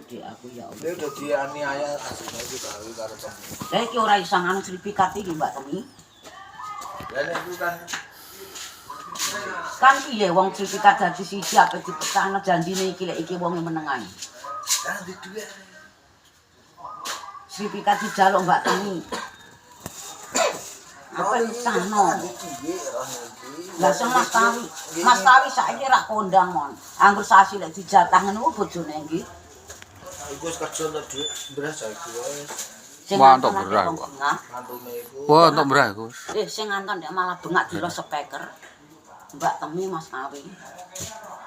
Dik aku ya Allah. Dia udah dianiaya aslinya itu karo temen. Lah iki ora iso nganu sertifikat iki Mbak Temi. Dan itu kan Piye wong sertifikat dadi siji ape dipecahno janjine iki lek iki wong menengan. kan di duit. Sertifikat dijaluk Mbak Temi. Apa pecahno? Lah sing Mas Kawi saiki ra kondang mon. Anggur sasi lek dijatah ngono bojone nggih. Iku wis kerja untuk duit beras saiki wis. Wah, untuk beras kok. Mantune iku. Wah, untuk beras iku. Sing nganton nek malah bengak dira speaker. Mbak Temi Mas Kawi.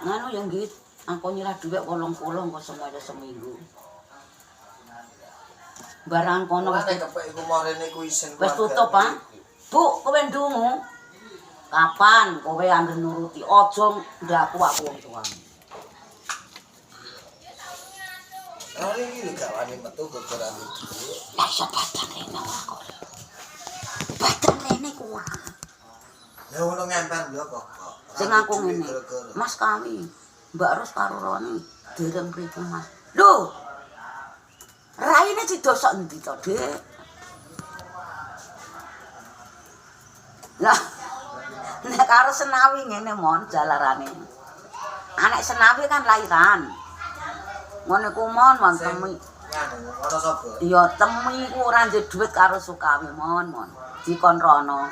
Ngono ya nggih, aku nyerah dhuwit 80 kok semoyo seminggu. Barang kono wis kepek iku marene ku isin. wis tutup, Pak. Bu, kowe ndungu. Kapan kowe anggere nuruti? Aja ndaku aku wong tuamu. Ah iki lho gak wani metu gara-gara duit. Lah iso badan rene kok. Badan rene kuwi. Ya ngono ngemper lho kok. Sing aku ngene. Mas Kawi, Mbak Ros karo Roni dereng pripun, Mas? Lho. Raine didosok endi to, Dik? Lah. Nek karo Senawi ngene mon jalarane. Anak Senawi kan lairan. Ngono ku mon Temi. Ngono sapa? Ya Temi ku ora ndek dhuwit karo Sukawi mon. Dikon rono.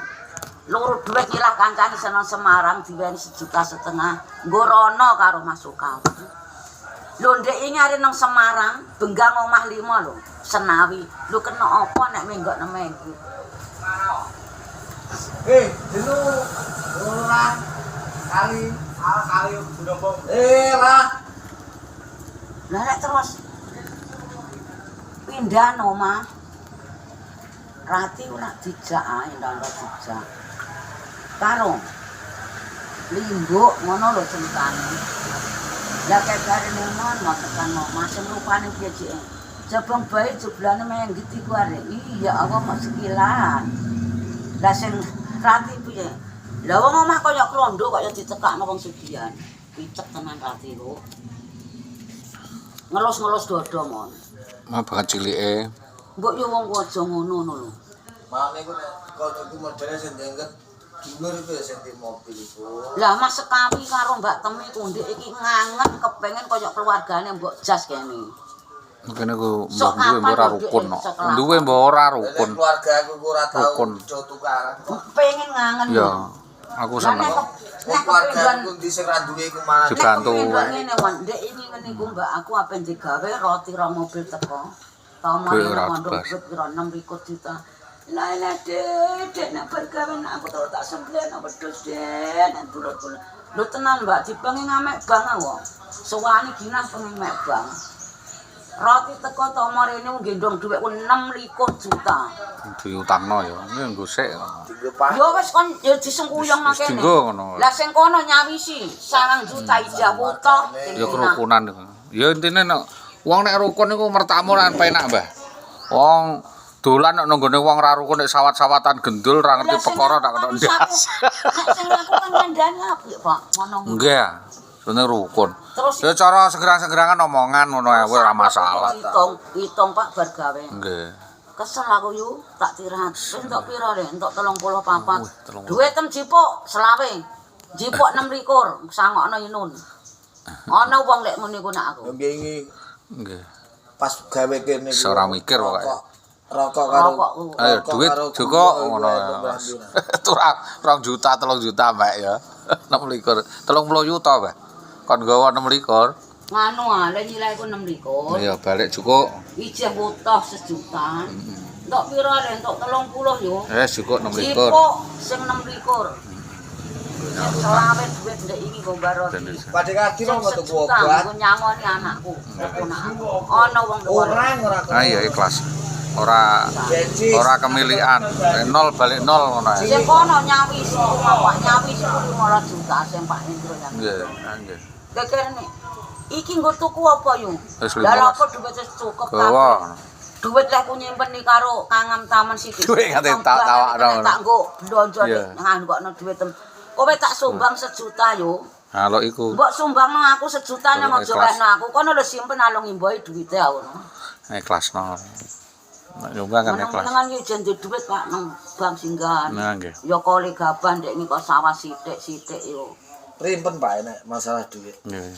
Loro dhuwit ngilah kancane seno Semarang diweni 1,5 juta. Nggo rono karo Mas Sukawi. Lho ndek iki are nang Semarang, Benggang omah 5 lho, Senawi. Lho kena apa nek menggok neme iki? Dulu orang kali budak lah. Lah nek terus pindah omah. Rati ora dijak ae ndang dijak. Karo limbuk ngono lho ceritane. Lah kabarane mon tekan omah sing rupane piye cek. Jabang bae jeblane menggiti ku arek. Iya apa mak sekilan. Lah sing Rati piye? Lah wong omah kaya klondo kaya ditekakno wong sugihan. Picek tenan Rati lho. Ngelus-ngelus dodo mon. Mah banget cilike. Mbok yo wong aja ngono lho. Mane ku nek kono iku modele sing diengket dulur itu ya sing di mobil iku. Lah Mas Sekawi karo Mbak Temi ku ndek iki ngangen kepengin kaya keluargane Mbok Jas kene. Mungkin aku mbok duwe mbok ora rukun no. Duwe mbok ora rukun. Keluarga aku ora tau jo tukaran. Pengen ngangen. Ya, aku seneng. Keluarga aku ndi sing ra duwe iku malah Dibantu. Ngene wan, ndek ini ngene iku Mbak aku ape digawe roti ra mobil teko. Tau mari mondok pira 6 juta. Lah Dek nek bergawe aku tau tak sembelih nang wedhus Dek, nek bulat-bulat. Lho tenan Mbak, dipengen ngamek bang aku. Suwani dinas pengen mek bang. Roti teko to marene nggendong dhuwit 26 juta. Diutangno ya. Ini nggo sik. Ya wis kon ya disengkuyongno kene. Lah sing kono nyawisi 9 juta ijah buta. Ya kerukunan. Ya intine nek wong nek rukun iku mertamu lan penak, Mbah. Wong dolan nek nggone wong ra rukun nek sawat-sawatan gendul ra ngerti perkara tak kena ndas. Sing aku kan kandhane apik, Pak. Ngono. Nggih. Seneng rukun. Terus ya cara segerang-segerangan omongan ngono ae ora masalah. Hitung Pak bar gawe. Nggih. Kesel aku yu tak tirat. Entuk pira le? Entuk 34. Duitem jipuk selawe. Jipuk 26 sangokno Inun. Ana wong lek ngene iku nek aku. Nggih. Nggih. Pas gawe kene iku ora mikir kok. Rokok karo ayo duit Joko ngono. 2 juta 3 juta Mbak ya. 26 30 juta Mbak. Kon gawa 26. Nganu lek nilai ku 26. Iya balik Joko. Ijeh butuh 1 juta. Entuk pira le? Entuk 30 yo. Joko 26. Jipuk sing 26. Selawe duit ndek iki go baro. Padhe kaki mau metu obat. Aku nyangoni anakku. Ana wong luar. Ora. Ah iya ikhlas. Ora kemilian. 0 balik 0 ngono ae. Sing kono nyawis Pak nyawis 15 juta sing Pak Hendro yang. Nggih, nggih. Dekene iki nggo tuku apa yo? Lah apa duit wis cukup kabeh. Duit lek ku nyimpen karo Kangam Taman Siti. Duit kate tawakno. Tak nggo blonjo nang nggokno duit. Kowe tak sumbang 1 juta yo. Halo iku. Mbok sumbangno aku sejutane Kalau aja ikhlas. wehno aku. Kono lho simpen alung imboe duwite aku. Ikhlasno. Nek nyumbang kan ikhlas. Meneng-menengan iki jen duwe duit Pak nang bank singgahan. Nah nggih. Ya kole gaban ndek niko sawah sithik-sithik yo. Rimpen Pak nek masalah duit. Nggih.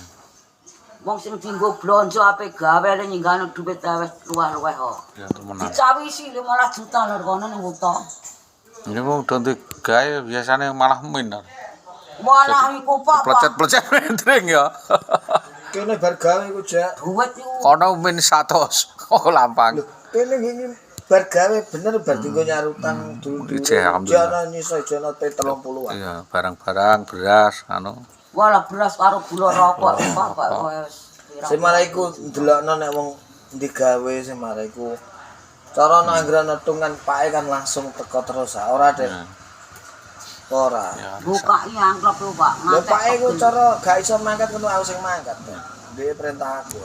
Wong sing dienggo blonjo ape gawe le nyinggahno duit wis luweh-luweh kok. Ya temenan. Dicawisi 15 juta lho kono ning Wuto. Ini wong donte gawe biasane malah min. Walah iku Pak. Plecet-plecet rendring ya. Kene bar gawe iku jak. Duit iku. Kono min 100. Oh lampang. Kene ngene bar gawe bener bar dienggo nyarutan dulu. Ijeh, alhamdulillah. Jana nyiso jana 30-an. Iya, barang-barang beras anu. Walah beras karo gula rokok Pak wis. Sing malah iku ndelokno nek wong digawe sing malah iku cara nanggra netungan pake kan langsung teko terus ora dek. Ora. Ya. Buka amplop lho Pak. Lha pake iku cara gak iso mangkat kudu aku sing mangkat. Dhewe perintah aku.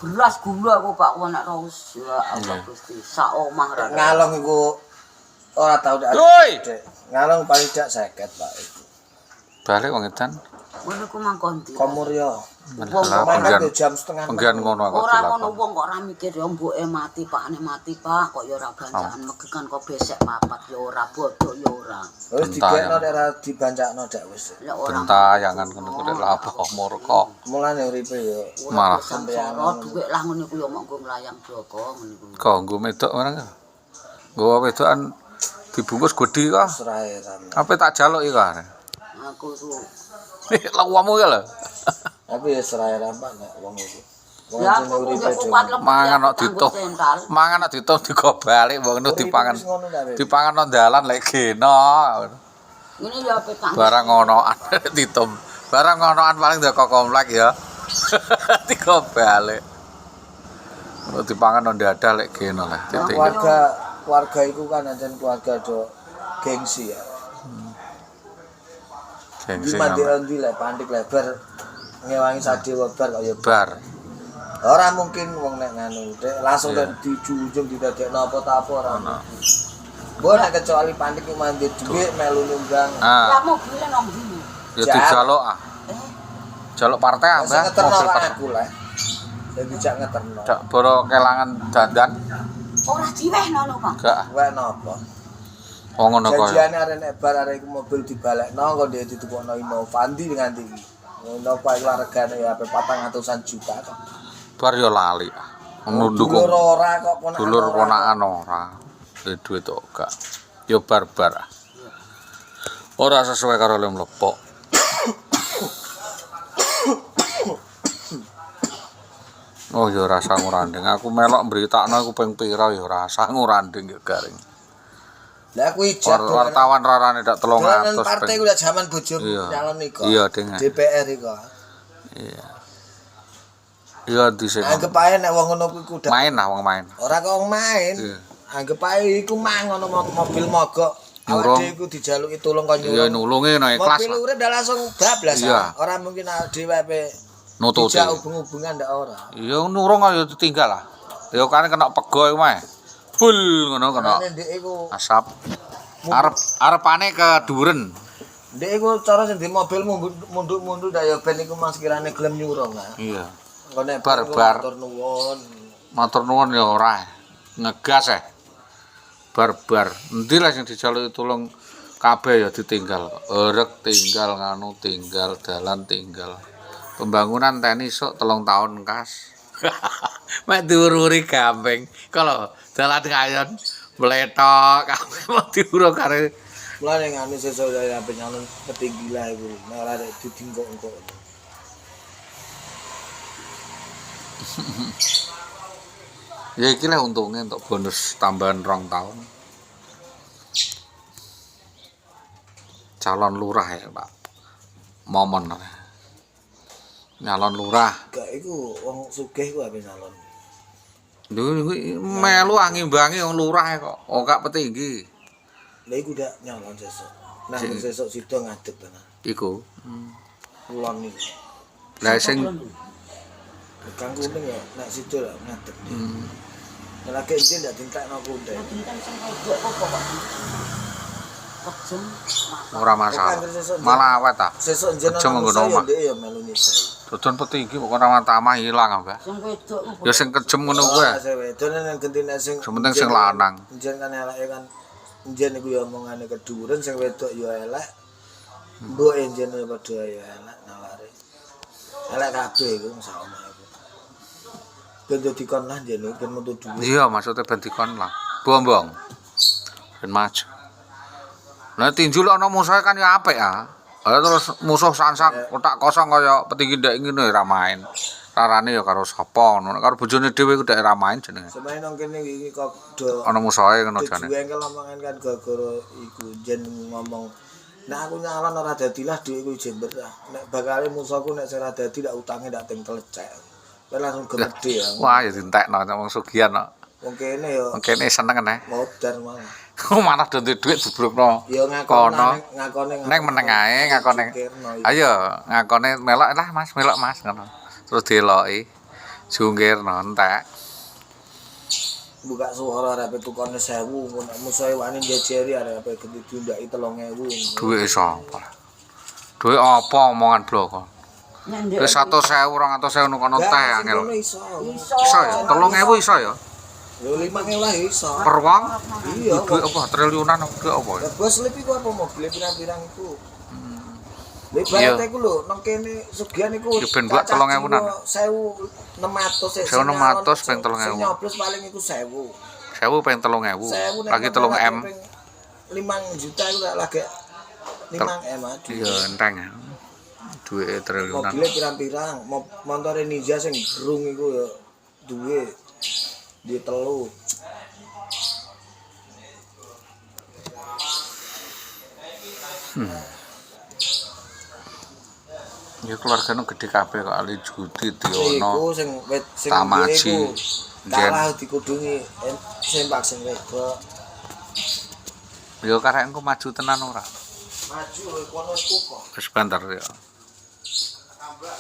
Beras gula aku Pak wong nek raus ya Allah Gusti. Sak omah ra. Ngalong iku ora tau dak. Woi! Ngalong paling dak 50 Pak iku. Balik wong edan. Ngono ku mangkon ndi. Komuryo. Wong Lah Mangkat penggian yo jam setengah. penggian ngono aku ora ngono dilakon. wong kok ora mikir ya mbuke mati pakane mati Pak kok ya ora ganjakan megekan kok besek papat ya ora bodoh ya ora. Wis digekno nek ora dibancakno dak wis. Lek ora Bentayangan ngono kuwi lapo murka. Mulane uripe yo Malah sampeyan dhuwit lah ngene ku ya mok nggo nglayang Joko ngene ku. kanggo medok ngono. Nggo wedokan dibungkus gedhi kok. serahe sampe. Apa tak jaluk iki kok. Aku tuh Lawamu ya lho. Tapi ya serahe rampak nek wong iku. Wong ya jenenge aku uripe kuat lemah Mangan kok ditung. Mangan kok ditung digobalik mbok ngono dipangan. Dipangan nang dalan lek geno. Ini ya petang. Barang ngonoan ditum. Barang ngonoan paling ndek komplek ya. Digobalik. Kok dipangan nang dadah lek geno lah titik. Keluarga iku kan ancen keluarga do gengsi ya. Gengsi Iki mandi nang endi lek pantik lebar ngewangi sadewa bar kok ya bar. ora mungkin wong nek nganu dek langsung dan dijunjung didadekno apa ta apa ora. Mbok nek kecuali pantik ku mandi dhuwit melu nunggang. Ah, Kamu bile nang ndi? ya dijaluk ah. Jaluk partai ah, Sing Mbah. ngeterno Mobil kok partai. aku lah. Sing dijak ngeterno. Dak boro kelangan dandan. Ora diwehno lho Pak. Gak. Wae napa? Oh ngono kok. Janjiane arek nek bar arek iku mobil dibalekno kok dia ditukokno Innovanti nganti iki. Ngono pae lah regane ya 400-an juta kok. Bar yo lali. Nunduk Dulur ora kok ponakan. dulur ponakan ora. Duit tok gak. Yo barbar. Ora sesuai karo lem lepok. Oh yo rasa nguranding. Aku melok mberitakno aku ping pira yo rasa nguranding yo garing. Lah aku ijak Wartawan rarane dak 300. partai ku lak jaman bojo Iya. nyalon iku. Iya, Ding. DPR iku. Iya. Iya dhisik. Anggap ae nek wong ngono kuwi kudu Main lah wong main. ora kok wong main. Iya. Anggap ae iku mang ngono mobil mogok. Nyurung. Awake iku dijaluki tulung kon Iya nyurung. nulungi no ikhlas. Mobil urip dah langsung bablas. Iya. Ora mungkin dhewe ape Nututi. dijak hubung-hubungan ndak ora. Iya nurung ayo ditinggal lah. Ya kan kena pego iku mah. Bul ngono kena Nek ndek iku asap. Arepane ke duren. ndek iku cara sing di mobil munduk-munduk dak ya ben iku Mas kirane gelem nyurung lah. Iya. Engko nek Bar-bar. matur nuwun. Matur nuwun ya ora. Ngegas Barbar. Endi lah sing dijaluki tulung kabeh ya ditinggal. Erek tinggal nganu tinggal dalan tinggal. Pembangunan teni sok 3 tahun kas. Mek diururi gamping. Kalau dalan kayon meletok kabeh mau diuruk karo Mulane nganu sesuk ya ape nyalon ketinggi lah iku. Nek ora ditingkok-engkok. ya iki lah untungnya untuk bonus tambahan 2 tahun. Calon lurah ya Pak. Momon. Nyalon lurah. Gak iku wong sugih ku ape nyalon. Lho melu ngimbangi wong lurah kok. Oh gak petinggi. Lah iku dak nyalon sesuk. Nah sesuk sida ngadeg tenan. Iku. Kulon niku. Lah sing Kang kuning ya nek sida lak ngadeg. Nek lagi izin ndak dintekno kunde. kejem. Ora masalah. Malah awet ta. Sesuk jeneng Kejem nggo saya omah. ndek ya melu nyisai. Dodon petinggi kok ora tamah ilang apa. Sing wedok ku. Ya sing kejem ngono kuwi. Saya wedone nang gentine sing Sementing sing lanang. Njen kan eleke kan njen iku ya omongane keduren sing wedok ya elek. Mbok njen ya padha ya elek naware. Elek kabeh iku sak omah iku. Ben dadi kon lah njen ben metu dhuwit. Iya, maksudnya ben dikon lah. Bombong. Ben maju. Lah tinju lek ana musuhe kan ya apik ya. Lah terus musuh sansak otak kosong kaya petinggi ndek ngene ora main. Rarane ya karo sapa ngono. Karo bojone dhewe ku ndek ora main jenenge. Semain nang kene iki kok do Ana musuhe ngono jane. Engkel omongan kan gara-gara iku jen ngomong nek aku nyalon ora dadi lah dhuwit iku jember lah. Nek bakale musuhku nek ora dadi tak utange tak ting telecek. Kowe langsung gemede ya. Wah ya dientekno wong sugihan kok. Wong kene ya Wong kene seneng neh. modern malah. Malah do duit jeblokno. Ya Kono. ngakone Neng meneng ae ngakone. Ayo ngakone melok lah Mas, melok Mas ngono. Terus deloki. Jungkirno entek. Buka suara arep tukone 1000 ngono musuhe wani jejeri arep gede diundaki 3000. Duit sapa? Duit apa omongan bloko? Nek Wis 100.000 200.000 nu kono teh angel. Iso. Iso ya, 3.000 iso ya. Yo 5.000 lah iso. Per wong Iya. duit apa triliunan duit apa ya? Ya bos lebih ku apa mobil pirang-pirang iku. Lek Iya. bayar iku lho nang kene sugihan iku. Ya ben buat 3.000-an. 1.600 1.600 ping 3.000. Sing nyoblos paling iku 1.000. 1000 ping 3.000. Lagi 3M. 5 juta iku lagi 5M aduh. Iya enteng ya. Duit triliunan. Mobilnya pirang-pirang, montore Ninja sing gerung iku ya duwe di telu. Ya keluargane gede kabeh kok Ali Judi Tiono. Iku sing sing Tamaji. kalah dikudungi sempak sing wedok. Ya karek engko maju tenan ora? Maju kono iku kok. Wis banter ya. Tambah